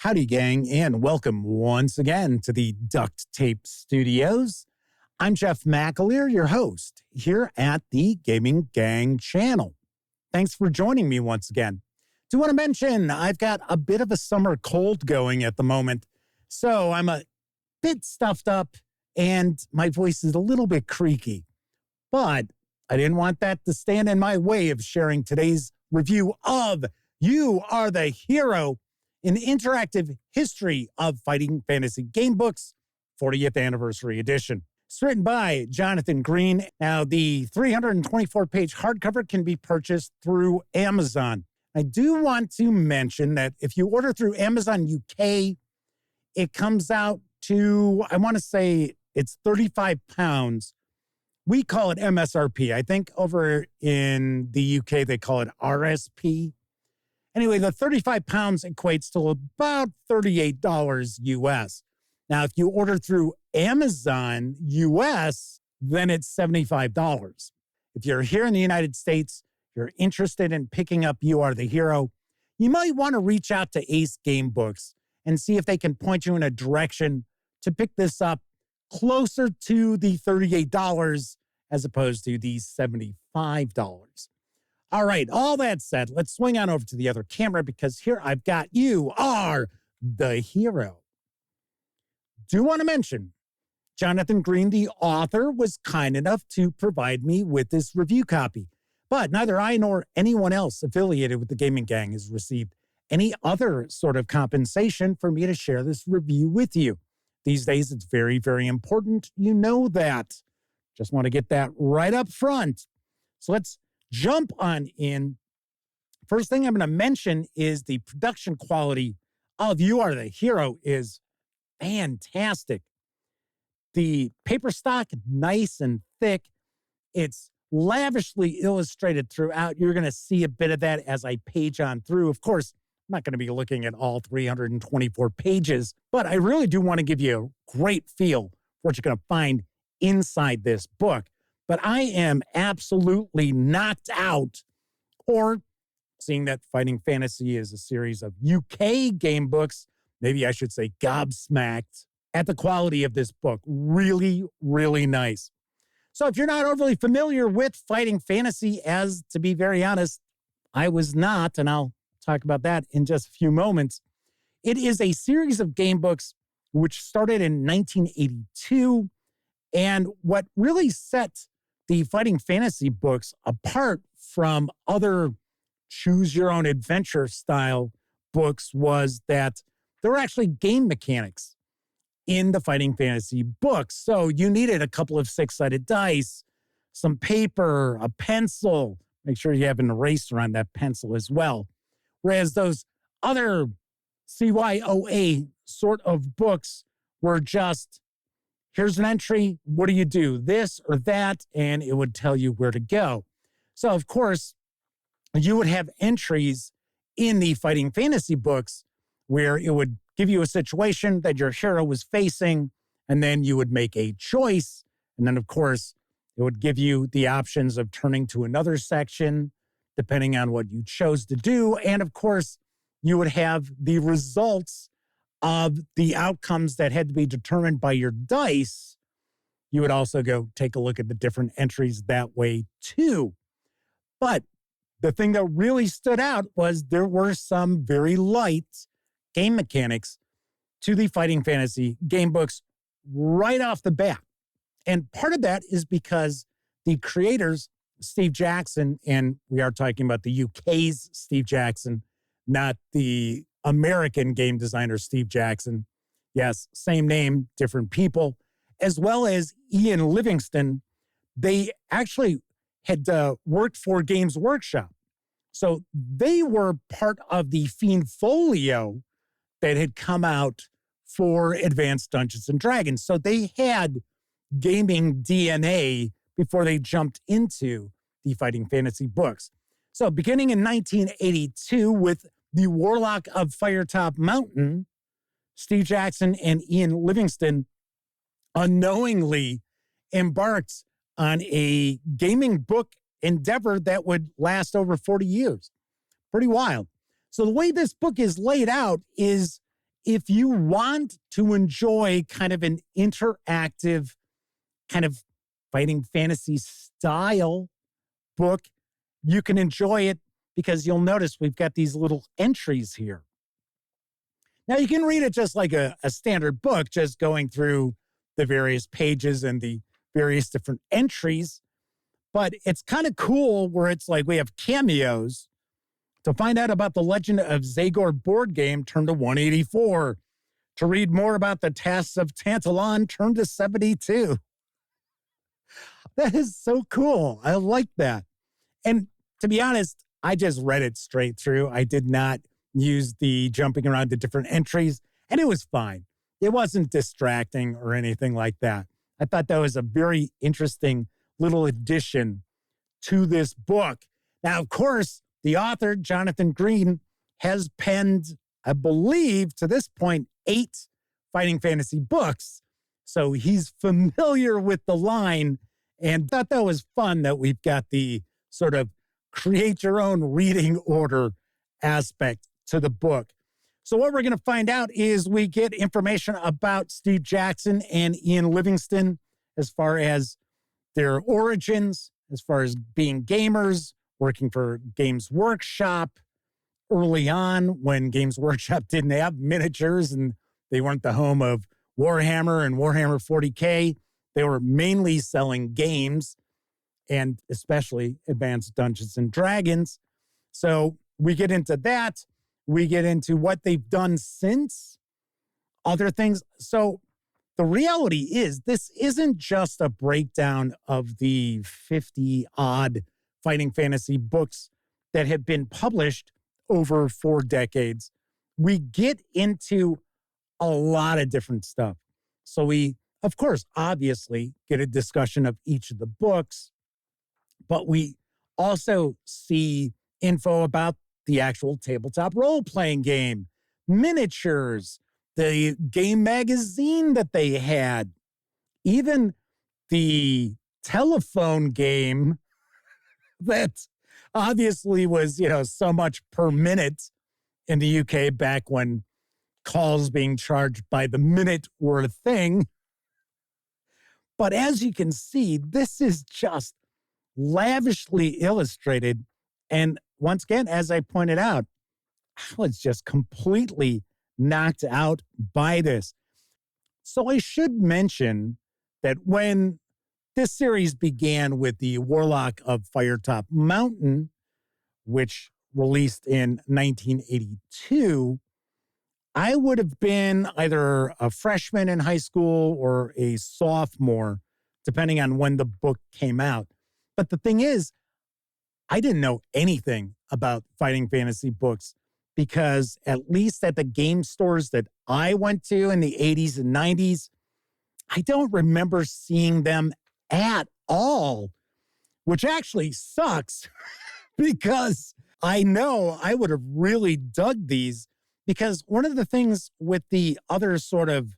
Howdy, gang, and welcome once again to the Duct Tape Studios. I'm Jeff McAleer, your host, here at the Gaming Gang channel. Thanks for joining me once again. Do want to mention, I've got a bit of a summer cold going at the moment, so I'm a bit stuffed up and my voice is a little bit creaky. But I didn't want that to stand in my way of sharing today's review of You Are the Hero, an interactive history of fighting fantasy game books, 40th anniversary edition. It's written by Jonathan Green. Now, the 324-page hardcover can be purchased through Amazon. I do want to mention that if you order through Amazon UK, it comes out to, I want to say it's 35 pounds. We call it MSRP. I think over in the UK, they call it RSP. Anyway, the 35 pounds equates to about $38 US. Now, if you order through Amazon US, then it's $75. If you're here in the United States, you're interested in picking up You Are the Hero, you might want to reach out to Ace Gamebooks and see if they can point you in a direction to pick this up closer to the $38 as opposed to the $75. All right, all that said, let's swing on over to the other camera because here I've got You Are the Hero. Do want to mention, Jonathan Green, the author, was kind enough to provide me with this review copy, but neither I nor anyone else affiliated with the Gaming Gang has received any other sort of compensation for me to share this review with you. These days, it's very, very important. You know that. Just want to get that right up front. So let's jump on in. First thing I'm going to mention is the production quality of You Are the Hero is fantastic. The paper stock, nice and thick. It's lavishly illustrated throughout. You're going to see a bit of that as I page on through. Of course, I'm not going to be looking at all 324 pages, but I really do want to give you a great feel for what you're going to find inside this book. But I am absolutely knocked out, or seeing that Fighting Fantasy is a series of UK game books, maybe I should say gobsmacked at the quality of this book. Really, really nice. So if you're not overly familiar with Fighting Fantasy, as to be very honest, I was not, and I'll talk about that in just a few moments. It is a series of game books which started in 1982. And what really set the Fighting Fantasy books apart from other choose-your-own-adventure style books was that there were actually game mechanics in the Fighting Fantasy books. So you needed a couple of six-sided dice, some paper, a pencil. Make sure you have an eraser on that pencil as well. Whereas those other CYOA sort of books were just, here's an entry, what do you do? This or that, and it would tell you where to go. So, of course, you would have entries in the Fighting Fantasy books where it would give you a situation that your hero was facing, and then you would make a choice. And then, of course, it would give you the options of turning to another section, depending on what you chose to do. And, of course, you would have the results of the outcomes that had to be determined by your dice. You would also go take a look at the different entries that way too. But the thing that really stood out was there were some very light game mechanics to the Fighting Fantasy game books right off the bat. And part of that is because the creators, Steve Jackson, and we are talking about the UK's Steve Jackson, not the American game designer Steve Jackson. Yes, same name, different people, as well as Ian Livingstone. They actually had worked for Games Workshop. So they were part of the Fiend Folio that had come out for Advanced Dungeons and Dragons. So they had gaming DNA before they jumped into the Fighting Fantasy books. So beginning in 1982 with The Warlock of Firetop Mountain, Steve Jackson and Ian Livingstone unknowingly embarked on a gaming book endeavor that would last over 40 years. Pretty wild. So the way this book is laid out is if you want to enjoy kind of an interactive, kind of fighting fantasy style book, you can enjoy it because you'll notice we've got these little entries here. Now, you can read it just like a standard book, just going through the various pages and the various different entries. But it's kind of cool where it's like we have cameos to find out about the Legend of Zagor board game, turn to 184. To read more about the tasks of Tantalon, turn to 72. That is so cool. I like that. And to be honest, I just read it straight through. I did not use the jumping around to different entries, and it was fine. It wasn't distracting or anything like that. I thought that was a very interesting little addition to this book. Now, of course, the author, Jonathan Green, has penned, I believe, to this point, 8 fighting fantasy books. So he's familiar with the line, and thought that was fun that we've got the sort of create your own reading order aspect to the book. So what we're going to find out is we get information about Steve Jackson and Ian Livingstone as far as their origins, as far as being gamers, working for Games Workshop early on when Games Workshop didn't have miniatures and they weren't the home of Warhammer and Warhammer 40K. They were mainly selling games and especially Advanced Dungeons and Dragons. So we get into that. We get into what they've done since, other things. So the reality is this isn't just a breakdown of the 50 odd fighting fantasy books that have been published over 4 decades. We get into a lot of different stuff. So we, of course, obviously get a discussion of each of the books, but we also see info about the actual tabletop role-playing game, miniatures, the game magazine that they had, even the telephone game that obviously was, so much per minute in the UK back when calls being charged by the minute were a thing. But as you can see, this is just lavishly illustrated. And once again, as I pointed out, I was just completely knocked out by this. So I should mention that when this series began with the Warlock of Firetop Mountain, which released in 1982, I would have been either a freshman in high school or a sophomore, depending on when the book came out. But the thing is, I didn't know anything about fighting fantasy books because at least at the game stores that I went to in the 80s and 90s, I don't remember seeing them at all, which actually sucks because I know I would have really dug these. Because one of the things with the other sort of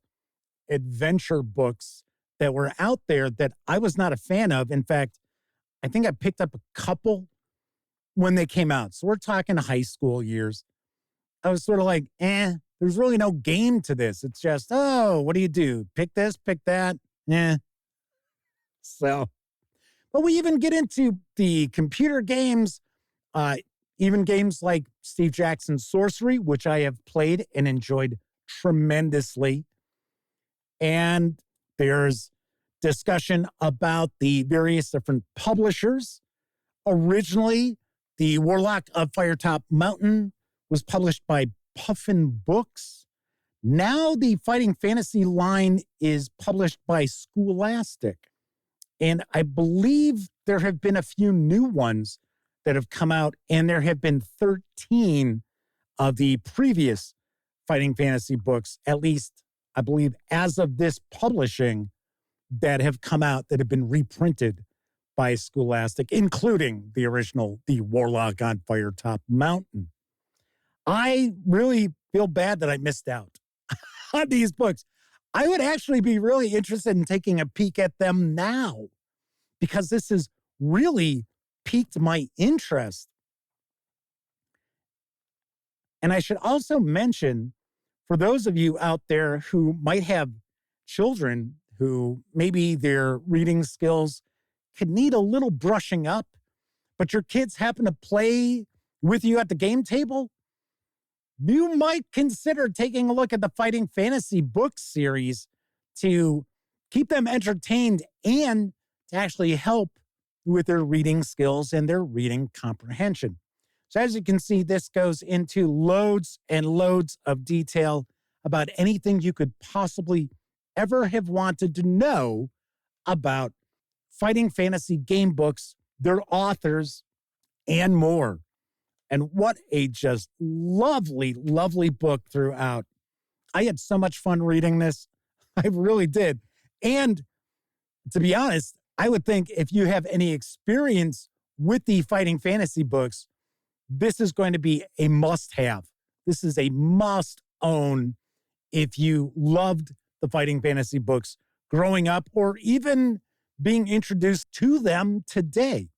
adventure books that were out there that I was not a fan of, in fact, I think I picked up a couple when they came out. So we're talking high school years. I was sort of like, there's really no game to this. It's just, what do you do? Pick this, pick that. So, but we even get into the computer games, even games like Steve Jackson's Sorcery, which I have played and enjoyed tremendously. And there's discussion about the various different publishers. Originally, the Warlock of Firetop Mountain was published by Puffin Books. Now the Fighting Fantasy line is published by Scholastic. And I believe there have been a few new ones that have come out, and there have been 13 of the previous fighting fantasy books, at least I believe as of this publishing, that have come out that have been reprinted by Scholastic, including the original, The Warlock on Firetop Mountain. I really feel bad that I missed out on these books. I would actually be really interested in taking a peek at them now because this has really piqued my interest. And I should also mention for those of you out there who might have children who maybe their reading skills could need a little brushing up, but your kids happen to play with you at the game table, you might consider taking a look at the Fighting Fantasy Books series to keep them entertained and to actually help with their reading skills and their reading comprehension. So as you can see, this goes into loads and loads of detail about anything you could possibly ever have wanted to know about fighting fantasy game books, their authors, and more. And what a just lovely, lovely book throughout. I had so much fun reading this. I really did. And to be honest, I would think if you have any experience with the fighting fantasy books, this is going to be a must-have. This is a must-own if you loved the fighting fantasy books growing up or even being introduced to them today.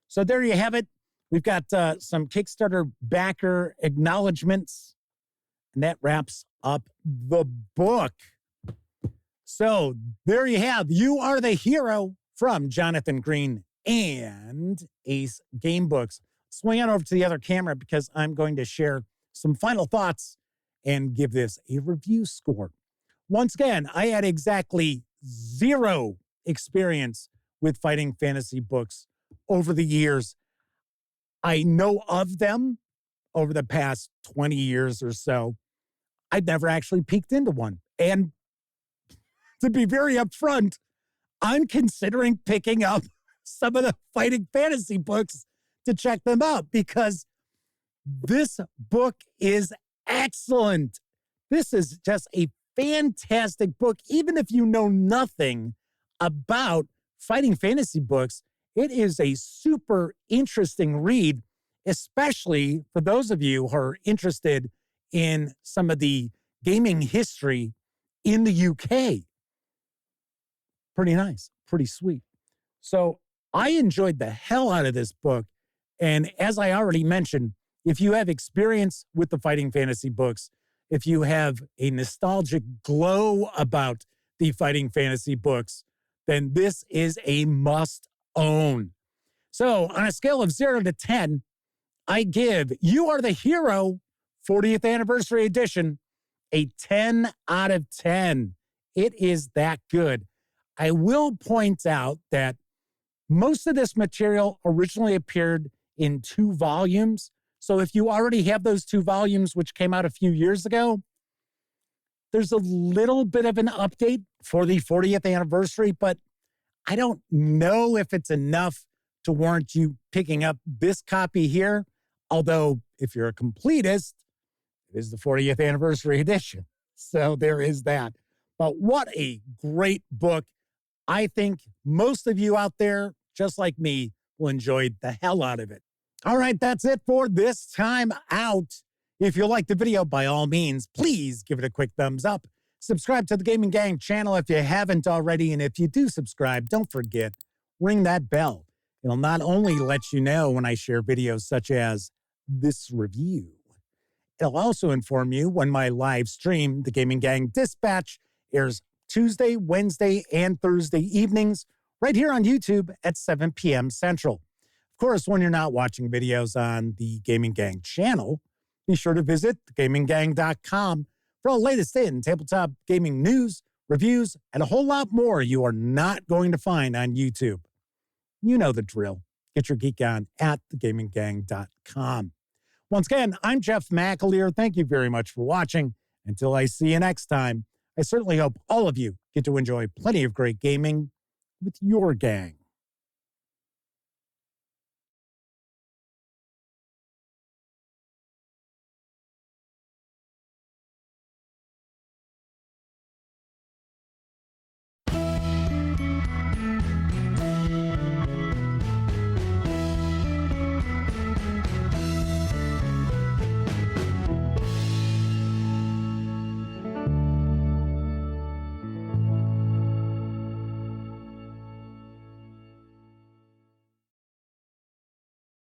So there you have it. We've got some Kickstarter backer acknowledgments, and that wraps up the book. So there you have You Are the Hero from Jonathan Green and Ace Gamebooks. Swing on over to the other camera because I'm going to share some final thoughts and give this a review score. Once again, I had exactly 0 experience with fighting fantasy books over the years. I know of them over the past 20 years or so. I've never actually peeked into one. And to be very upfront, I'm considering picking up some of the fighting fantasy books to check them out because this book is excellent. This is just a fantastic book. Even if you know nothing about fighting fantasy books, it is a super interesting read, especially for those of you who are interested in some of the gaming history in the UK. Pretty nice, pretty sweet. So I enjoyed the hell out of this book. And as I already mentioned, if you have experience with the fighting fantasy books, if you have a nostalgic glow about the fighting fantasy books, then this is a must own. So on a scale of 0 to 10, I give You Are the Hero 40th Anniversary Edition a 10 out of 10. It is that good. I will point out that most of this material originally appeared in 2 volumes. So if you already have those 2 volumes, which came out a few years ago, there's a little bit of an update for the 40th anniversary, but I don't know if it's enough to warrant you picking up this copy here. Although, if you're a completist, it is the 40th anniversary edition. So there is that. But what a great book. I think most of you out there, just like me, will enjoy the hell out of it. All right, that's it for this time out. If you like the video, by all means, please give it a quick thumbs up. Subscribe to the Gaming Gang channel if you haven't already. And if you do subscribe, don't forget, ring that bell. It'll not only let you know when I share videos such as this review, it'll also inform you when my live stream, the Gaming Gang Dispatch, airs Tuesday, Wednesday, and Thursday evenings right here on YouTube at 7 p.m. Central. Of course, when you're not watching videos on the Gaming Gang channel, be sure to visit thegaminggang.com for all the latest in tabletop gaming news, reviews, and a whole lot more you are not going to find on YouTube. You know the drill. Get your geek on at thegaminggang.com. Once again, I'm Jeff McAleer. Thank you very much for watching. Until I see you next time, I certainly hope all of you get to enjoy plenty of great gaming with your gang.